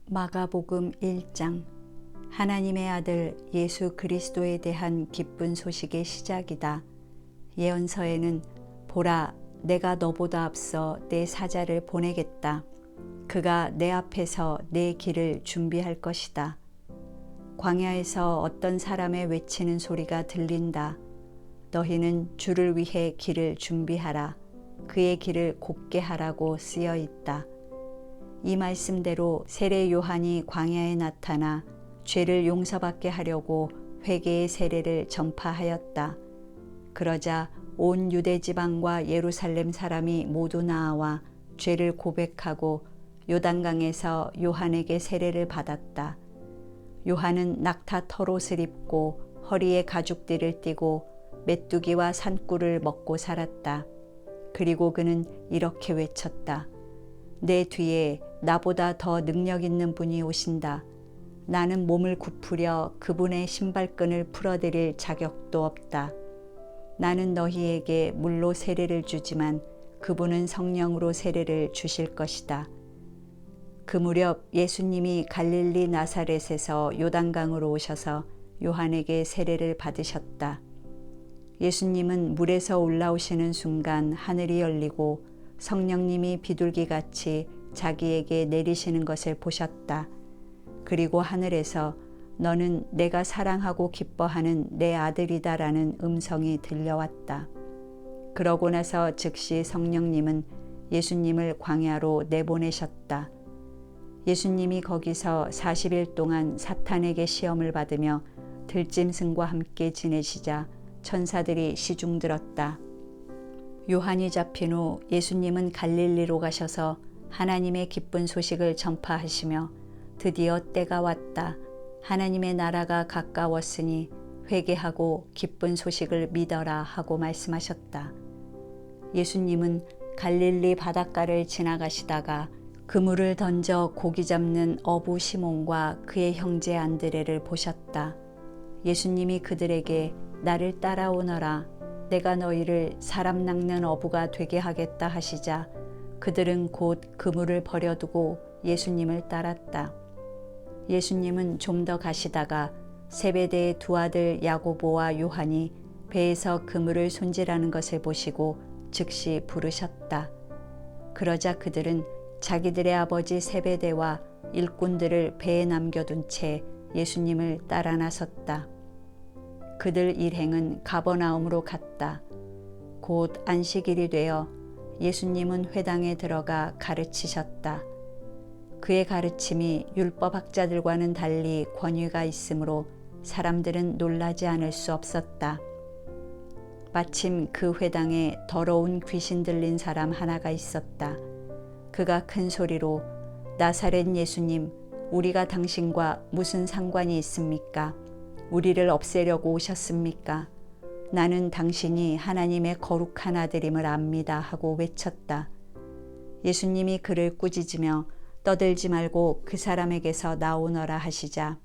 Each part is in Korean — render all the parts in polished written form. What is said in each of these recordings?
마가복음 1장. 하나님의 아들 예수 그리스도에 대한 기쁜 소식의 시작이다. 예언서에는 보라, 내가 너보다 앞서 내 사자를 보내겠다. 그가 내 앞에서 내 길을 준비할 것이다. 광야에서 어떤 사람의 외치는 소리가 들린다. 너희는 주를 위해 길을 준비하라. 그의 길을 곧게 하라고 쓰여 있다. 이 말씀대로 세례 요한이 광야에 나타나 죄를 용서받게 하려고 회개의 세례를 전파하였다. 그러자 온 유대 지방과 예루살렘 사람이 모두 나와 죄를 고백하고 요단강에서 요한에게 세례를 받았다. 요한은 낙타 털옷을 입고 허리에 가죽띠를 띠고 메뚜기와 산꿀을 먹고 살았다. 그리고 그는 이렇게 외쳤다. 내 뒤에 나보다 더 능력 있는 분이 오신다. 나는 몸을 굽으려 그분의 신발끈을 풀어드릴 자격도 없다. 나는 너희에게 물로 세례를 주지만 그분은 성령으로 세례를 주실 것이다. 그 무렵 예수님이 갈릴리 나사렛에서 요단강으로 오셔서 요한에게 세례를 받으셨다. 예수님은 물에서 올라오시는 순간 하늘이 열리고 성령님이 비둘기같이 자기에게 내리시는 것을 보셨다. 그리고 하늘에서 너는 내가 사랑하고 기뻐하는 내 아들이다라는 음성이 들려왔다. 그러고 나서 즉시 성령님은 예수님을 광야로 내보내셨다. 예수님이 거기서 40일 동안 사탄에게 시험을 받으며 들짐승과 함께 지내시자 천사들이 시중들었다. 요한이 잡힌 후 예수님은 갈릴리로 가셔서 하나님의 기쁜 소식을 전파하시며 드디어 때가 왔다. 하나님의 나라가 가까웠으니 회개하고 기쁜 소식을 믿어라 하고 말씀하셨다. 예수님은 갈릴리 바닷가를 지나가시다가 그물을 던져 고기 잡는 어부 시몬과 그의 형제 안드레를 보셨다. 예수님이 그들에게 나를 따라오너라. 내가 너희를 사람 낚는 어부가 되게 하겠다 하시자 그들은 곧 그물을 버려두고 예수님을 따랐다. 예수님은 좀 더 가시다가 세베대의 두 아들 야고보와 요한이 배에서 그물을 손질하는 것을 보시고 즉시 부르셨다. 그러자 그들은 자기들의 아버지 세베대와 일꾼들을 배에 남겨둔 채 예수님을 따라 나섰다. 그들 일행은 가버나움으로 갔다. 곧 안식일이 되어 예수님은 회당에 들어가 가르치셨다. 그의 가르침이 율법학자들과는 달리 권위가 있으므로 사람들은 놀라지 않을 수 없었다. 마침 그 회당에 더러운 귀신 들린 사람 하나가 있었다. 그가 큰 소리로 나사렛 예수님, 우리가 당신과 무슨 상관이 있습니까? 우리를 없애려고 오셨습니까? 나는 당신이 하나님의 거룩한 아들임을 압니다 하고 외쳤다. 예수님이 그를 꾸짖으며 떠들지 말고 그 사람에게서 나오너라 하시자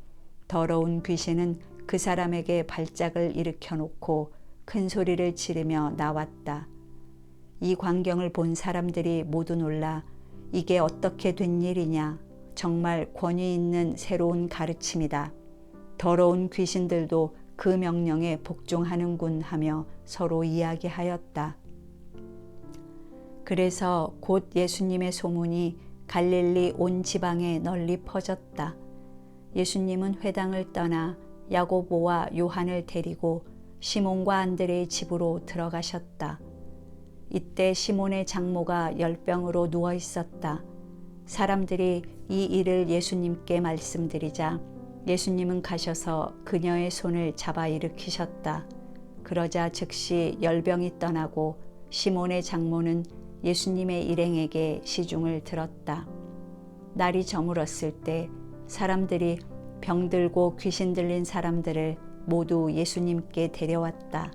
더러운 귀신은 그 사람에게 발작을 일으켜 놓고 큰 소리를 지르며 나왔다. 이 광경을 본 사람들이 모두 놀라 이게 어떻게 된 일이냐? 정말 권위 있는 새로운 가르침이다. 더러운 귀신들도 그 명령에 복종하는군 하며 서로 이야기하였다. 그래서 곧 예수님의 소문이 갈릴리 온 지방에 널리 퍼졌다. 예수님은 회당을 떠나 야고보와 요한을 데리고 시몬과 안드레의 집으로 들어가셨다. 이때 시몬의 장모가 열병으로 누워 있었다. 사람들이 이 일을 예수님께 말씀드리자 예수님은 가셔서 그녀의 손을 잡아 일으키셨다. 그러자 즉시 열병이 떠나고 시몬의 장모는 예수님의 일행에게 시중을 들었다. 날이 저물었을 때 사람들이 병들고 귀신 들린 사람들을 모두 예수님께 데려왔다.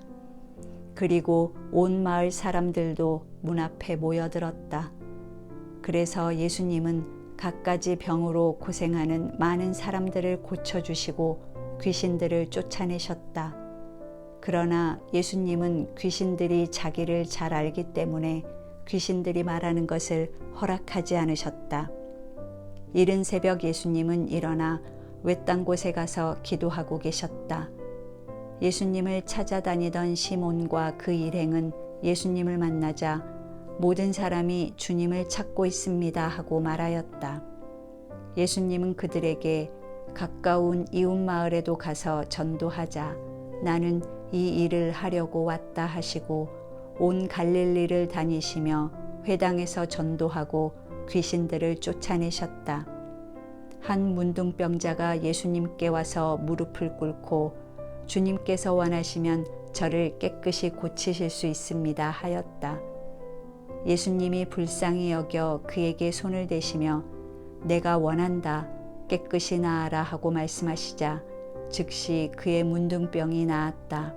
그리고 온 마을 사람들도 문 앞에 모여들었다. 그래서 예수님은 갖가지 병으로 고생하는 많은 사람들을 고쳐주시고 귀신들을 쫓아내셨다. 그러나 예수님은 귀신들이 자기를 잘 알기 때문에 귀신들이 말하는 것을 허락하지 않으셨다. 이른 새벽 예수님은 일어나 외딴 곳에 가서 기도하고 계셨다. 예수님을 찾아다니던 시몬과 그 일행은 예수님을 만나자 모든 사람이 주님을 찾고 있습니다 하고 말하였다. 예수님은 그들에게 가까운 이웃 마을에도 가서 전도하자 나는 이 일을 하려고 왔다 하시고 온 갈릴리를 다니시며 회당에서 전도하고 귀신들을 쫓아내셨다. 한 문둥병자가 예수님께 와서 무릎을 꿇고 주님께서 원하시면 저를 깨끗이 고치실 수 있습니다 하였다. 예수님이 불쌍히 여겨 그에게 손을 대시며 내가 원한다 깨끗이 나아라 하고 말씀하시자 즉시 그의 문둥병이 나았다.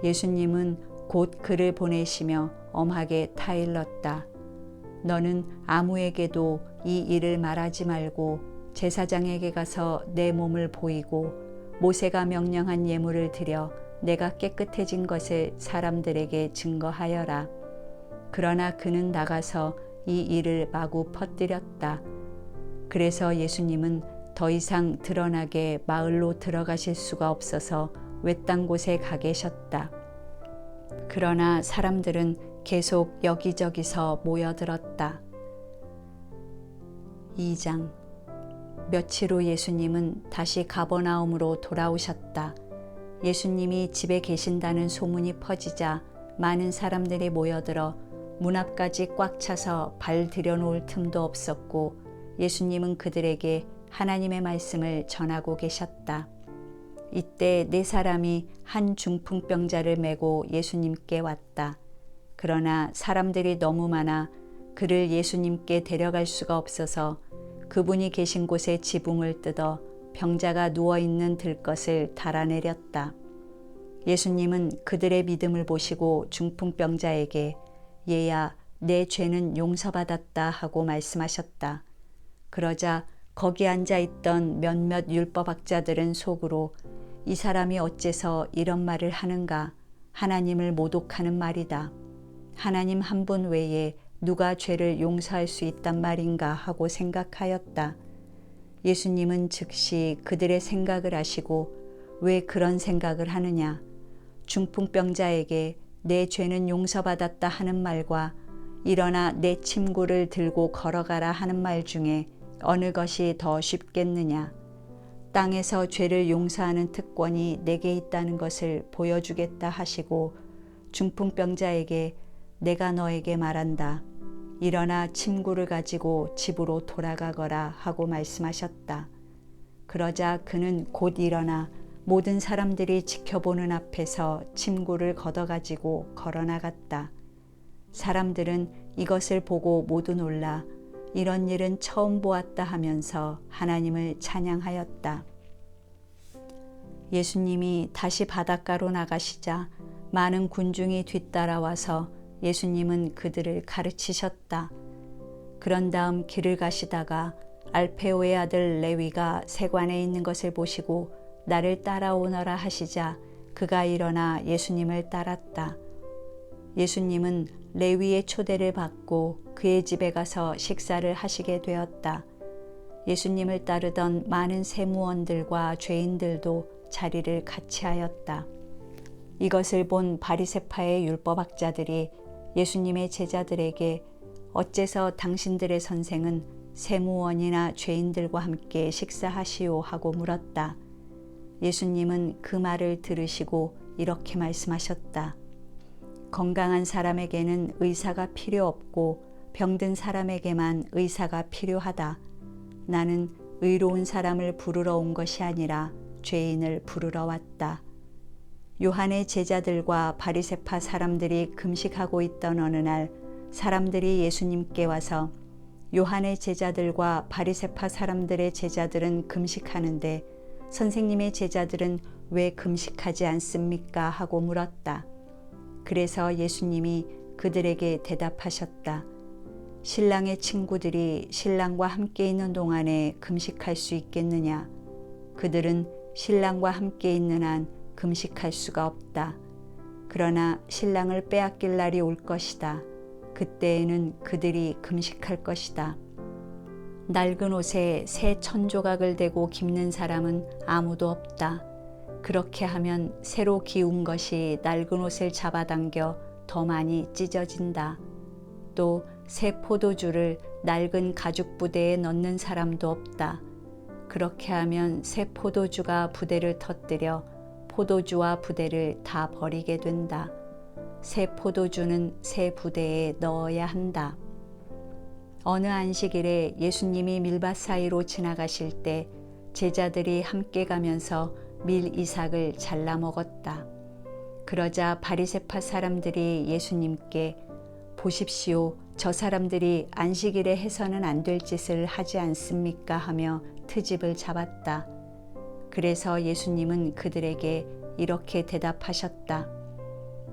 예수님은 곧 그를 보내시며 엄하게 타일렀다. 너는 아무에게도 이 일을 말하지 말고 제사장에게 가서 내 몸을 보이고 모세가 명령한 예물을 드려 내가 깨끗해진 것을 사람들에게 증거하여라. 그러나 그는 나가서 이 일을 마구 퍼뜨렸다. 그래서 예수님은 더 이상 드러나게 마을로 들어가실 수가 없어서 외딴 곳에 가 계셨다. 그러나 사람들은 계속 여기저기서 모여들었다. 2장. 며칠 후 예수님은 다시 가버나움으로 돌아오셨다. 예수님이 집에 계신다는 소문이 퍼지자 많은 사람들이 모여들어 문 앞까지 꽉 차서 발 들여놓을 틈도 없었고 예수님은 그들에게 하나님의 말씀을 전하고 계셨다. 이때 네 사람이 한 중풍병자를 메고 예수님께 왔다. 그러나 사람들이 너무 많아 그를 예수님께 데려갈 수가 없어서 그분이 계신 곳에 지붕을 뜯어 병자가 누워있는 들것을 달아내렸다. 예수님은 그들의 믿음을 보시고 중풍병자에게 얘야 내 죄는 용서받았다 하고 말씀하셨다. 그러자 거기 앉아있던 몇몇 율법학자들은 속으로 이 사람이 어째서 이런 말을 하는가 하나님을 모독하는 말이다. 하나님 한 분 외에 누가 죄를 용서할 수 있단 말인가 하고 생각하였다. 예수님은 즉시 그들의 생각을 아시고 왜 그런 생각을 하느냐 중풍병자에게 내 죄는 용서받았다 하는 말과 일어나 내 침구를 들고 걸어가라 하는 말 중에 어느 것이 더 쉽겠느냐. 땅에서 죄를 용서하는 특권이 내게 있다는 것을 보여주겠다 하시고 중풍병자에게 내가 너에게 말한다. 일어나 침구를 가지고 집으로 돌아가거라 하고 말씀하셨다. 그러자 그는 곧 일어나 모든 사람들이 지켜보는 앞에서 침구를 걷어가지고 걸어나갔다. 사람들은 이것을 보고 모두 놀라 이런 일은 처음 보았다 하면서 하나님을 찬양하였다. 예수님이 다시 바닷가로 나가시자 많은 군중이 뒤따라와서 예수님은 그들을 가르치셨다. 그런 다음 길을 가시다가 알페오의 아들 레위가 세관에 있는 것을 보시고 나를 따라오너라 하시자 그가 일어나 예수님을 따랐다. 예수님은 레위의 초대를 받고 그의 집에 가서 식사를 하시게 되었다. 예수님을 따르던 많은 세무원들과 죄인들도 자리를 같이 하였다. 이것을 본 바리새파의 율법학자들이 예수님의 제자들에게 어째서 당신들의 선생은 세무원이나 죄인들과 함께 식사하시오 하고 물었다. 예수님은 그 말을 들으시고 이렇게 말씀하셨다. 건강한 사람에게는 의사가 필요 없고 병든 사람에게만 의사가 필요하다. 나는 의로운 사람을 부르러 온 것이 아니라 죄인을 부르러 왔다. 요한의 제자들과 바리새파 사람들이 금식하고 있던 어느 날 사람들이 예수님께 와서 요한의 제자들과 바리새파 사람들의 제자들은 금식하는데 선생님의 제자들은 왜 금식하지 않습니까? 하고 물었다. 그래서 예수님이 그들에게 대답하셨다. 신랑의 친구들이 신랑과 함께 있는 동안에 금식할 수 있겠느냐? 그들은 신랑과 함께 있는 한 금식할 수가 없다. 그러나 신랑을 빼앗길 날이 올 것이다. 그때에는 그들이 금식할 것이다. 낡은 옷에 새 천조각을 대고 깁는 사람은 아무도 없다. 그렇게 하면 새로 기운 것이 낡은 옷을 잡아당겨 더 많이 찢어진다. 또 새 포도주를 낡은 가죽 부대에 넣는 사람도 없다. 그렇게 하면 새 포도주가 부대를 터뜨려 포도주와 부대를 다 버리게 된다. 새 포도주는 새 부대에 넣어야 한다. 어느 안식일에 예수님이 밀밭 사이로 지나가실 때 제자들이 함께 가면서 밀 이삭을 잘라 먹었다. 그러자 바리새파 사람들이 예수님께 보십시오, 저 사람들이 안식일에 해서는 안 될 짓을 하지 않습니까? 하며 트집을 잡았다. 그래서 예수님은 그들에게 이렇게 대답하셨다.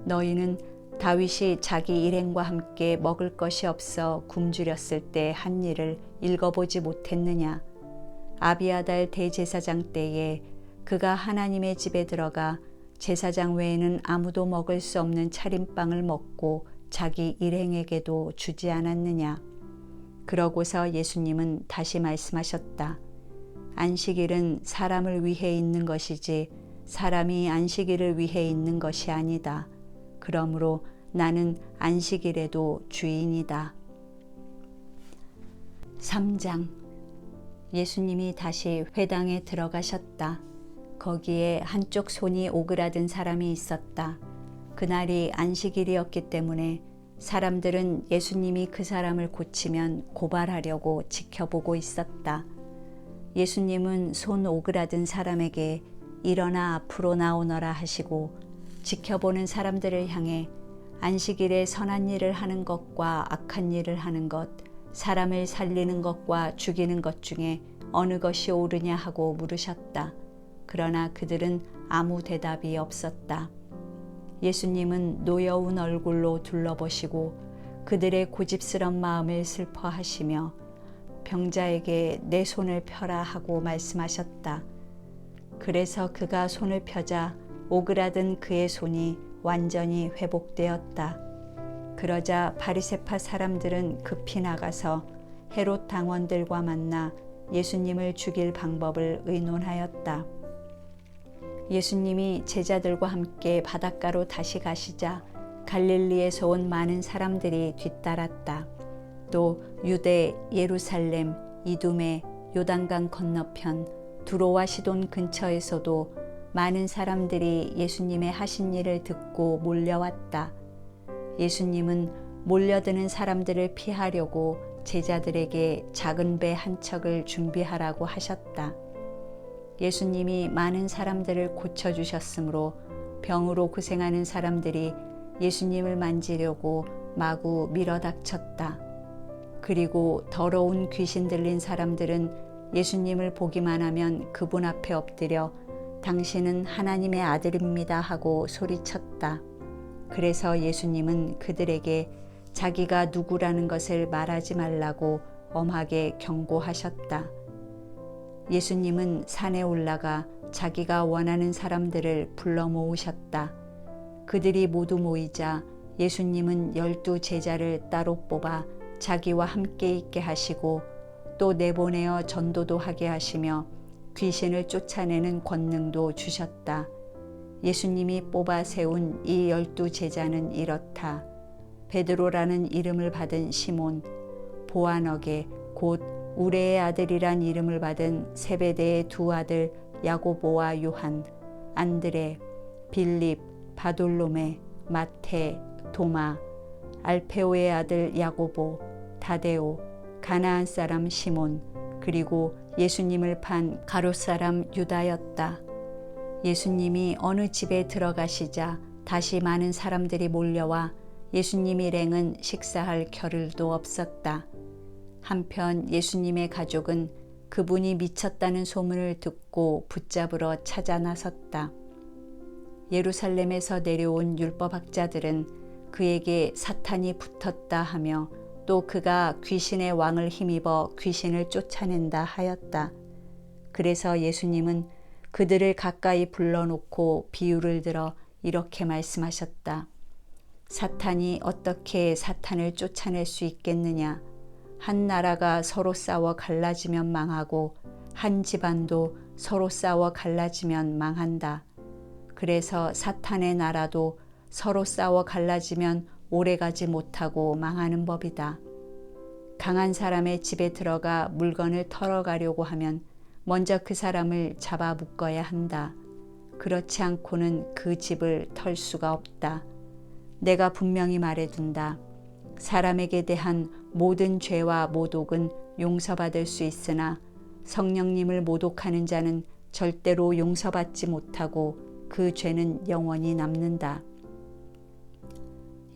너희는 다윗이 자기 일행과 함께 먹을 것이 없어 굶주렸을 때 한 일을 읽어보지 못했느냐? 아비아달 대제사장 때에 그가 하나님의 집에 들어가 제사장 외에는 아무도 먹을 수 없는 차림빵을 먹고 자기 일행에게도 주지 않았느냐? 그러고서 예수님은 다시 말씀하셨다. 안식일은 사람을 위해 있는 것이지 사람이 안식일을 위해 있는 것이 아니다. 그러므로 나는 안식일에도 주인이다. 3장. 예수님이 다시 회당에 들어가셨다. 거기에 한쪽 손이 오그라든 사람이 있었다. 그날이 안식일이었기 때문에 사람들은 예수님이 그 사람을 고치면 고발하려고 지켜보고 있었다. 예수님은 손 오그라든 사람에게 일어나 앞으로 나오너라 하시고 지켜보는 사람들을 향해 안식일에 선한 일을 하는 것과 악한 일을 하는 것, 사람을 살리는 것과 죽이는 것 중에 어느 것이 옳으냐 하고 물으셨다. 그러나 그들은 아무 대답이 없었다. 예수님은 노여운 얼굴로 둘러보시고 그들의 고집스런 마음을 슬퍼하시며 병자에게 내 손을 펴라 하고 말씀하셨다. 그래서 그가 손을 펴자 오그라든 그의 손이 완전히 회복되었다. 그러자 바리새파 사람들은 급히 나가서 헤롯 당원들과 만나 예수님을 죽일 방법을 의논하였다. 예수님이 제자들과 함께 바닷가로 다시 가시자 갈릴리에서 온 많은 사람들이 뒤따랐다. 또 유대, 예루살렘, 이두메, 요단강 건너편, 두로와 시돈 근처에서도 많은 사람들이 예수님의 하신 일을 듣고 몰려왔다. 예수님은 몰려드는 사람들을 피하려고 제자들에게 작은 배 한 척을 준비하라고 하셨다. 예수님이 많은 사람들을 고쳐주셨으므로 병으로 고생하는 사람들이 예수님을 만지려고 마구 밀어닥쳤다. 그리고 더러운 귀신 들린 사람들은 예수님을 보기만 하면 그분 앞에 엎드려 당신은 하나님의 아들입니다 하고 소리쳤다. 그래서 예수님은 그들에게 자기가 누구라는 것을 말하지 말라고 엄하게 경고하셨다. 예수님은 산에 올라가 자기가 원하는 사람들을 불러 모으셨다. 그들이 모두 모이자 예수님은 12 제자를 따로 뽑아 자기와 함께 있게 하시고 또 내보내어 전도도 하게 하시며 귀신을 쫓아내는 권능도 주셨다. 예수님이 뽑아 세운 이 12 제자는 이렇다. 베드로라는 이름을 받은 시몬, 보아너게 곧 우레의 아들이란 이름을 받은 세베대의 두 아들 야고보와 요한, 안드레, 빌립, 바돌로메, 마테, 도마, 알페오의 아들 야고보, 다데오, 가나안 사람 시몬, 그리고 예수님을 판 가롯 사람 유다였다. 예수님이 어느 집에 들어가시자 다시 많은 사람들이 몰려와 예수님 일행은 식사할 겨를도 없었다. 한편 예수님의 가족은 그분이 미쳤다는 소문을 듣고 붙잡으러 찾아 나섰다. 예루살렘에서 내려온 율법학자들은 그에게 사탄이 붙었다 하며 또 그가 귀신의 왕을 힘입어 귀신을 쫓아낸다 하였다. 그래서 예수님은 그들을 가까이 불러놓고 비유를 들어 이렇게 말씀하셨다. 사탄이 어떻게 사탄을 쫓아낼 수 있겠느냐? 한 나라가 서로 싸워 갈라지면 망하고 한 집안도 서로 싸워 갈라지면 망한다. 그래서 사탄의 나라도 서로 싸워 갈라지면 오래가지 못하고 망하는 법이다. 강한 사람의 집에 들어가 물건을 털어가려고 하면 먼저 그 사람을 잡아 묶어야 한다. 그렇지 않고는 그 집을 털 수가 없다. 내가 분명히 말해둔다. 사람에게 대한 모든 죄와 모독은 용서받을 수 있으나 성령님을 모독하는 자는 절대로 용서받지 못하고 그 죄는 영원히 남는다.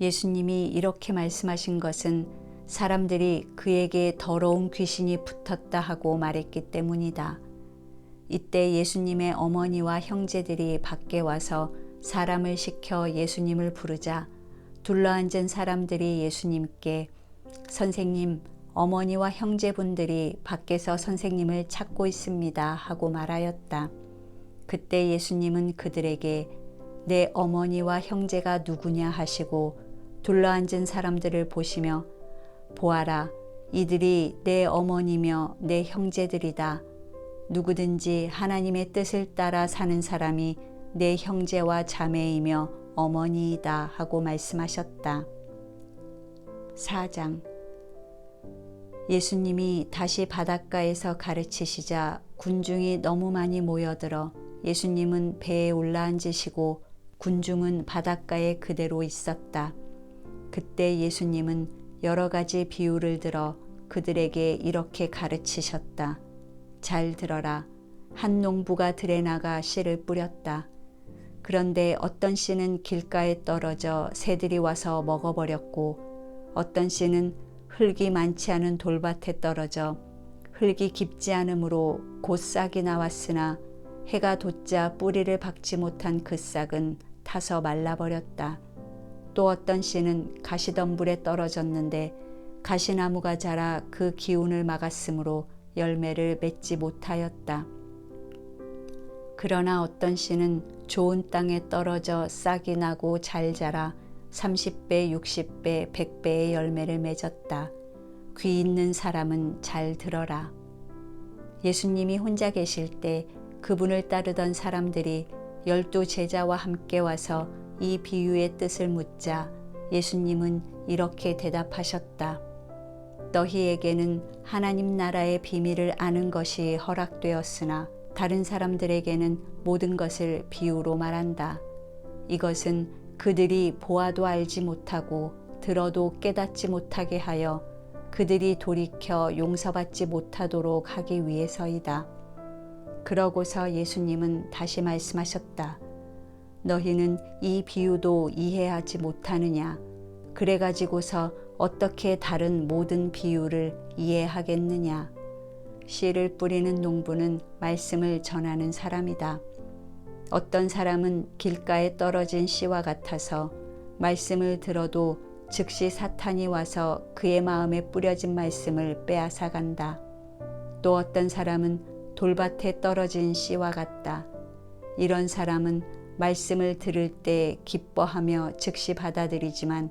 예수님이 이렇게 말씀하신 것은 사람들이 그에게 더러운 귀신이 붙었다 하고 말했기 때문이다. 이때 예수님의 어머니와 형제들이 밖에 와서 사람을 시켜 예수님을 부르자 둘러앉은 사람들이 예수님께 선생님, 어머니와 형제분들이 밖에서 선생님을 찾고 있습니다 하고 말하였다. 그때 예수님은 그들에게 내 어머니와 형제가 누구냐 하시고 둘러앉은 사람들을 보시며 보아라, 이들이 내 어머니며 내 형제들이다. 누구든지 하나님의 뜻을 따라 사는 사람이 내 형제와 자매이며 어머니이다 하고 말씀하셨다. 4장. 예수님이 다시 바닷가에서 가르치시자 군중이 너무 많이 모여들어 예수님은 배에 올라앉으시고 군중은 바닷가에 그대로 있었다. 그때 예수님은 여러 가지 비유를 들어 그들에게 이렇게 가르치셨다. 잘 들어라. 한 농부가 들에 나가 씨를 뿌렸다. 그런데 어떤 씨는 길가에 떨어져 새들이 와서 먹어버렸고 어떤 씨는 흙이 많지 않은 돌밭에 떨어져 흙이 깊지 않으므로 곧 싹이 나왔으나 해가 돋자 뿌리를 박지 못한 그 싹은 타서 말라버렸다. 또 어떤 씨는 가시덤불에 떨어졌는데 가시나무가 자라 그 기운을 막았으므로 열매를 맺지 못하였다. 그러나 어떤 씨는 좋은 땅에 떨어져 싹이 나고 잘 자라 30배, 60배, 100배의 열매를 맺었다. 귀 있는 사람은 잘 들어라. 예수님이 혼자 계실 때 그분을 따르던 사람들이 12 제자와 함께 와서 이 비유의 뜻을 묻자 예수님은 이렇게 대답하셨다. 너희에게는 하나님 나라의 비밀을 아는 것이 허락되었으나 다른 사람들에게는 모든 것을 비유로 말한다. 이것은 그들이 보아도 알지 못하고 들어도 깨닫지 못하게 하여 그들이 돌이켜 용서받지 못하도록 하기 위해서이다. 그러고서 예수님은 다시 말씀하셨다. 너희는 이 비유도 이해하지 못하느냐? 그래가지고서 어떻게 다른 모든 비유를 이해하겠느냐? 씨를 뿌리는 농부는 말씀을 전하는 사람이다. 어떤 사람은 길가에 떨어진 씨와 같아서 말씀을 들어도 즉시 사탄이 와서 그의 마음에 뿌려진 말씀을 빼앗아 간다. 또 어떤 사람은 돌밭에 떨어진 씨와 같다. 이런 사람은 말씀을 들을 때 기뻐하며 즉시 받아들이지만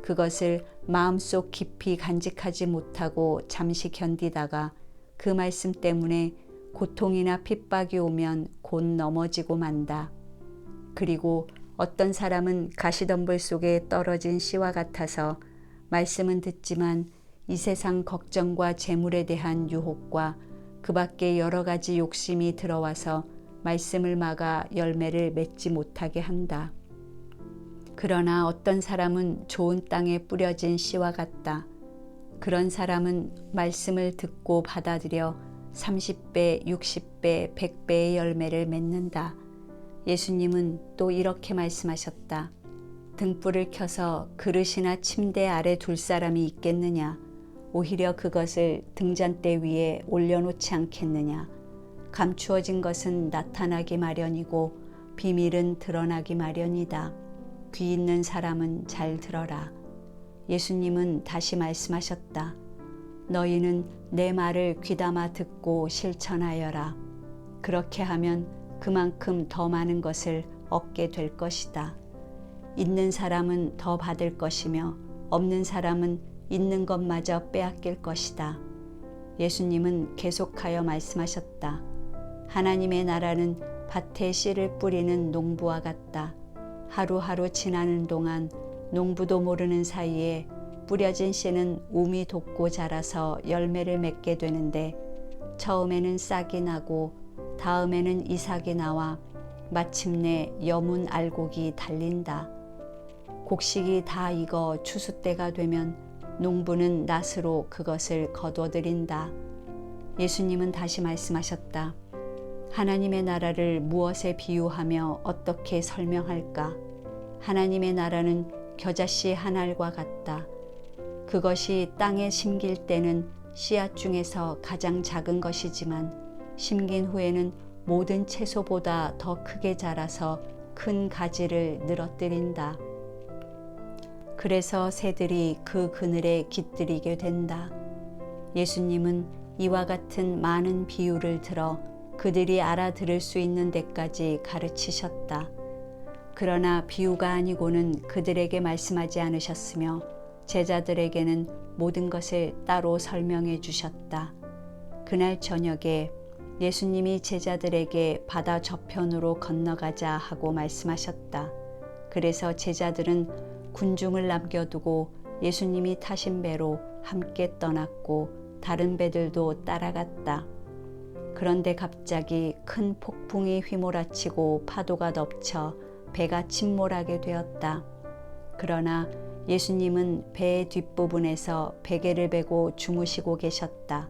그것을 마음속 깊이 간직하지 못하고 잠시 견디다가 그 말씀 때문에 고통이나 핍박이 오면 곧 넘어지고 만다. 그리고 어떤 사람은 가시덤불 속에 떨어진 씨와 같아서 말씀은 듣지만 이 세상 걱정과 재물에 대한 유혹과 그 밖에 여러 가지 욕심이 들어와서 말씀을 막아 열매를 맺지 못하게 한다. 그러나 어떤 사람은 좋은 땅에 뿌려진 씨와 같다. 그런 사람은 말씀을 듣고 받아들여 30배, 60배, 100배의 열매를 맺는다. 예수님은 또 이렇게 말씀하셨다. 등불을 켜서 그릇이나 침대 아래 둘 사람이 있겠느냐? 오히려 그것을 등잔대 위에 올려놓지 않겠느냐? 감추어진 것은 나타나기 마련이고 비밀은 드러나기 마련이다. 귀 있는 사람은 잘 들어라. 예수님은 다시 말씀하셨다. 너희는 내 말을 귀담아 듣고 실천하여라. 그렇게 하면 그만큼 더 많은 것을 얻게 될 것이다. 있는 사람은 더 받을 것이며 없는 사람은 있는 것마저 빼앗길 것이다. 예수님은 계속하여 말씀하셨다. 하나님의 나라는 밭에 씨를 뿌리는 농부와 같다. 하루하루 지나는 동안 농부도 모르는 사이에 뿌려진 씨는 움이 돋고 자라서 열매를 맺게 되는데 처음에는 싹이 나고 다음에는 이삭이 나와 마침내 여문 알곡이 달린다. 곡식이 다 익어 추수 때가 되면 농부는 낫으로 그것을 거둬들인다. 예수님은 다시 말씀하셨다. 하나님의 나라를 무엇에 비유하며 어떻게 설명할까? 하나님의 나라는 겨자씨 한 알과 같다. 그것이 땅에 심길 때는 씨앗 중에서 가장 작은 것이지만 심긴 후에는 모든 채소보다 더 크게 자라서 큰 가지를 늘어뜨린다. 그래서 새들이 그 그늘에 깃들이게 된다. 예수님은 이와 같은 많은 비유를 들어 그들이 알아들을 수 있는 데까지 가르치셨다. 그러나 비유가 아니고는 그들에게 말씀하지 않으셨으며 제자들에게는 모든 것을 따로 설명해 주셨다. 그날 저녁에 예수님이 제자들에게 바다 저편으로 건너가자 하고 말씀하셨다. 그래서 제자들은 군중을 남겨두고 예수님이 타신 배로 함께 떠났고 다른 배들도 따라갔다. 그런데 갑자기 큰 폭풍이 휘몰아치고 파도가 덮쳐 배가 침몰하게 되었다. 그러나 예수님은 배의 뒷부분에서 베개를 베고 주무시고 계셨다.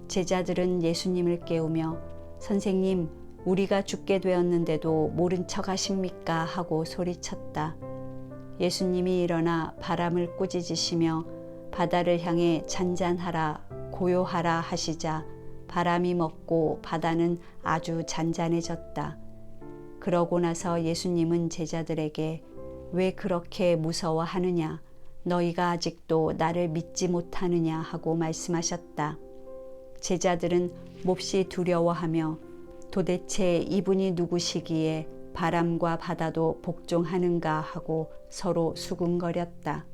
제자들은 예수님을 깨우며 선생님, 우리가 죽게 되었는데도 모른 척 하십니까? 하고 소리쳤다. 예수님이 일어나 바람을 꾸짖으시며 바다를 향해 잔잔하라, 고요하라 하시자 바람이 멎고 바다는 아주 잔잔해졌다. 그러고 나서 예수님은 제자들에게 왜 그렇게 무서워하느냐? 너희가 아직도 나를 믿지 못하느냐? 하고 말씀하셨다. 제자들은 몹시 두려워하며 도대체 이분이 누구시기에 바람과 바다도 복종하는가 하고 서로 수군거렸다.